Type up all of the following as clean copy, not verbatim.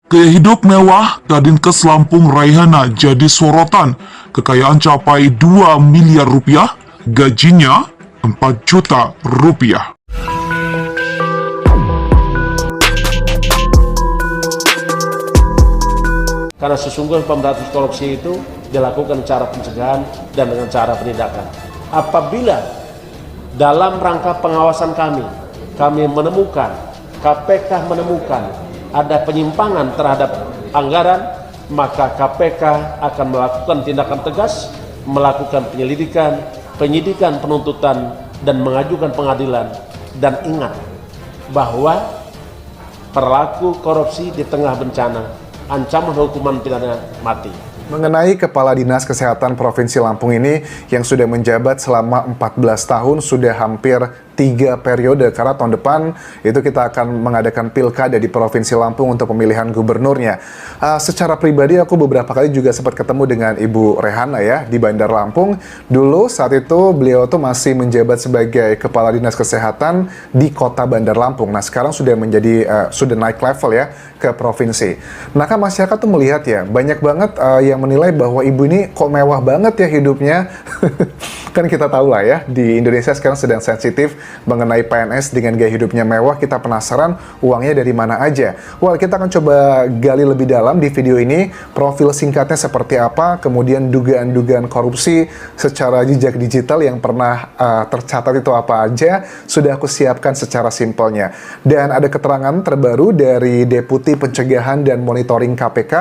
Gaya hidup mewah Kadinkes Lampung Raihana jadi sorotan. Kekayaan capai 2 miliar rupiah, gajinya 4 juta rupiah. Karena sesungguhnya pemberantasan korupsi itu dilakukan cara pencegahan dan dengan cara penindakan. Apabila dalam rangka pengawasan kami menemukan, KPK menemukan ada penyimpangan terhadap anggaran, maka KPK akan melakukan tindakan tegas, melakukan penyelidikan, penyidikan, penuntutan, dan mengajukan pengadilan. Dan ingat bahwa pelaku korupsi di tengah bencana, ancaman hukuman pidana mati. Mengenai Kepala Dinas Kesehatan Provinsi Lampung ini yang sudah menjabat selama 14 tahun, sudah hampir 3 periode, karena tahun depan itu kita akan mengadakan pilkada di Provinsi Lampung untuk pemilihan gubernurnya. Secara pribadi aku beberapa kali juga sempat ketemu dengan Ibu Rehana ya di Bandar Lampung. Dulu saat itu beliau tuh masih menjabat sebagai Kepala Dinas Kesehatan di Kota Bandar Lampung. Nah sekarang sudah menjadi sudah naik level ya ke provinsi. Nah kan masyarakat tuh melihat ya banyak banget yang menilai bahwa ibu ini kok mewah banget ya hidupnya. Kan kita tahu lah ya, di Indonesia sekarang sedang sensitif mengenai PNS dengan gaya hidupnya mewah. Kita penasaran uangnya dari mana aja. Well, kita akan coba gali lebih dalam di video ini, profil singkatnya seperti apa, kemudian dugaan-dugaan korupsi secara jejak digital yang pernah tercatat itu apa aja, sudah aku siapkan secara simpelnya. Dan ada keterangan terbaru dari Deputi Pencegahan dan Monitoring KPK,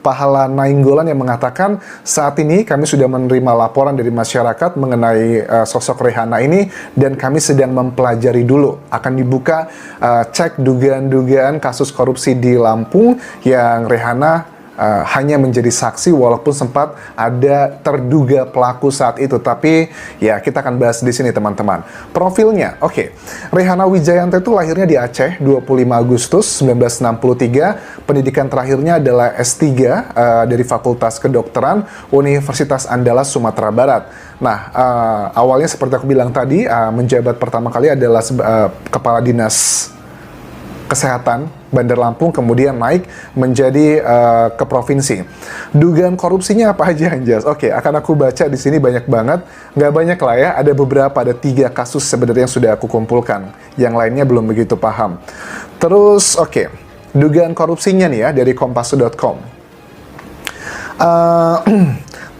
Pahala Nainggolan, yang mengatakan saat ini kami sudah menerima laporan dari masyarakat mengenai sosok Rehana ini dan kami sedang mempelajari dulu. Akan dibuka cek dugaan-dugaan kasus korupsi di Lampung yang Rehana hanya menjadi saksi walaupun sempat ada terduga pelaku saat itu. Tapi ya kita akan bahas di sini teman-teman. Profilnya, oke. Rehana Wijayanto itu lahirnya di Aceh 25 Agustus 1963. Pendidikan terakhirnya adalah S3 dari Fakultas Kedokteran Universitas Andalas Sumatera Barat. Nah, awalnya seperti aku bilang tadi, menjabat pertama kali adalah Kepala Dinas Kesehatan Bandar Lampung, kemudian naik menjadi ke provinsi. Dugaan korupsinya apa aja, Anjas? Oke, akan aku baca di sini banyak banget. Nggak banyak lah ya, ada beberapa, ada 3 kasus sebenarnya yang sudah aku kumpulkan. Yang lainnya belum begitu paham. Terus, oke, dugaan korupsinya nih ya, dari kompas.com.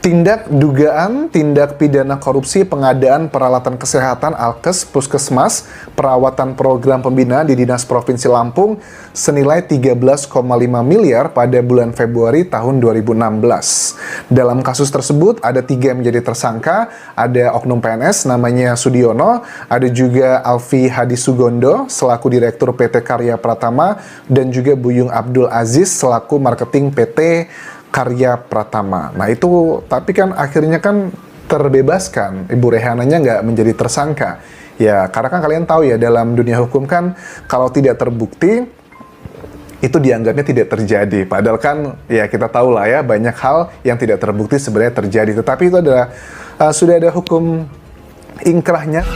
Tindak pidana korupsi pengadaan peralatan kesehatan Alkes Puskesmas, perawatan program pembinaan di Dinas Provinsi Lampung senilai 13,5 miliar pada bulan Februari tahun 2016. Dalam kasus tersebut ada 3 yang menjadi tersangka, ada oknum PNS namanya Sudiono, ada juga Alfi Hadi Sugondo selaku Direktur PT Karya Pratama, dan juga Buyung Abdul Aziz selaku Marketing PT Karya Pratama. Nah itu, tapi kan akhirnya kan terbebaskan, Ibu Rehananya nggak menjadi tersangka. Ya, karena kan kalian tahu ya, dalam dunia hukum kan, kalau tidak terbukti, itu dianggapnya tidak terjadi. Padahal kan, ya kita tahu lah ya, banyak hal yang tidak terbukti sebenarnya terjadi. Tetapi itu adalah, sudah ada hukum ingkrahnya.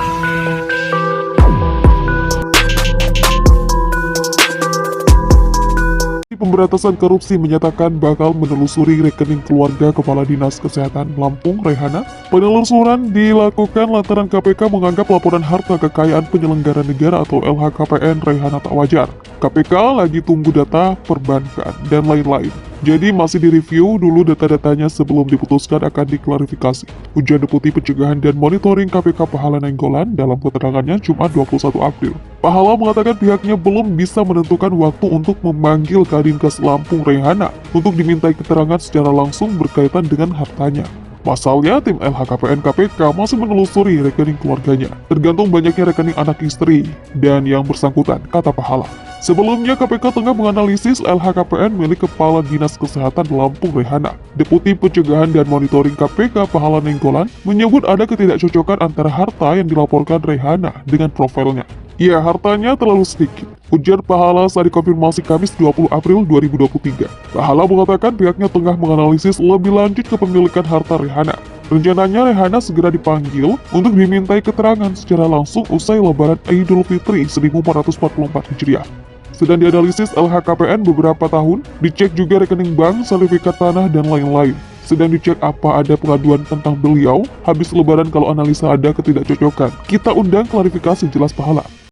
Pemberantasan Korupsi menyatakan bakal menelusuri rekening keluarga Kepala Dinas Kesehatan Lampung Rehana. Penelusuran dilakukan lantaran KPK menganggap laporan harta kekayaan penyelenggara negara atau LHKPN Rehana tak wajar. KPK lagi tunggu data perbankan dan lain-lain. Jadi masih direview dulu data-datanya sebelum diputuskan akan diklarifikasi. Ujian Deputi Pencegahan dan Monitoring KPK Pahala Nainggolan dalam keterangannya Jumat 21 April. Pahala mengatakan pihaknya belum bisa menentukan waktu untuk memanggil Kadinkes Lampung Rehana untuk dimintai keterangan secara langsung berkaitan dengan hartanya. Pasalnya, tim LHKPN KPK masih menelusuri rekening keluarganya, tergantung banyaknya rekening anak istri dan yang bersangkutan, kata Pahala. Sebelumnya, KPK tengah menganalisis LHKPN milik Kepala Dinas Kesehatan Lampung Rehana. Deputi Pencegahan dan Monitoring KPK Pahala Nainggolan menyebut ada ketidakcocokan antara harta yang dilaporkan Rehana dengan profilnya. Ya, hartanya terlalu sedikit. Ujar Pahala saat dikonfirmasi Kamis 20 April 2023. Pahala mengatakan pihaknya tengah menganalisis lebih lanjut kepemilikan harta Rehana. Rencananya Rehana segera dipanggil untuk dimintai keterangan secara langsung usai Lebaran Idul Fitri 1444 Hijriah. Sedang dianalisis LHKPN beberapa tahun, dicek juga rekening bank, sertifikat tanah, dan lain-lain. Sedang dicek apa ada pengaduan tentang beliau, habis lebaran kalau analisa ada ketidakcocokan. Kita undang klarifikasi jelas pahala.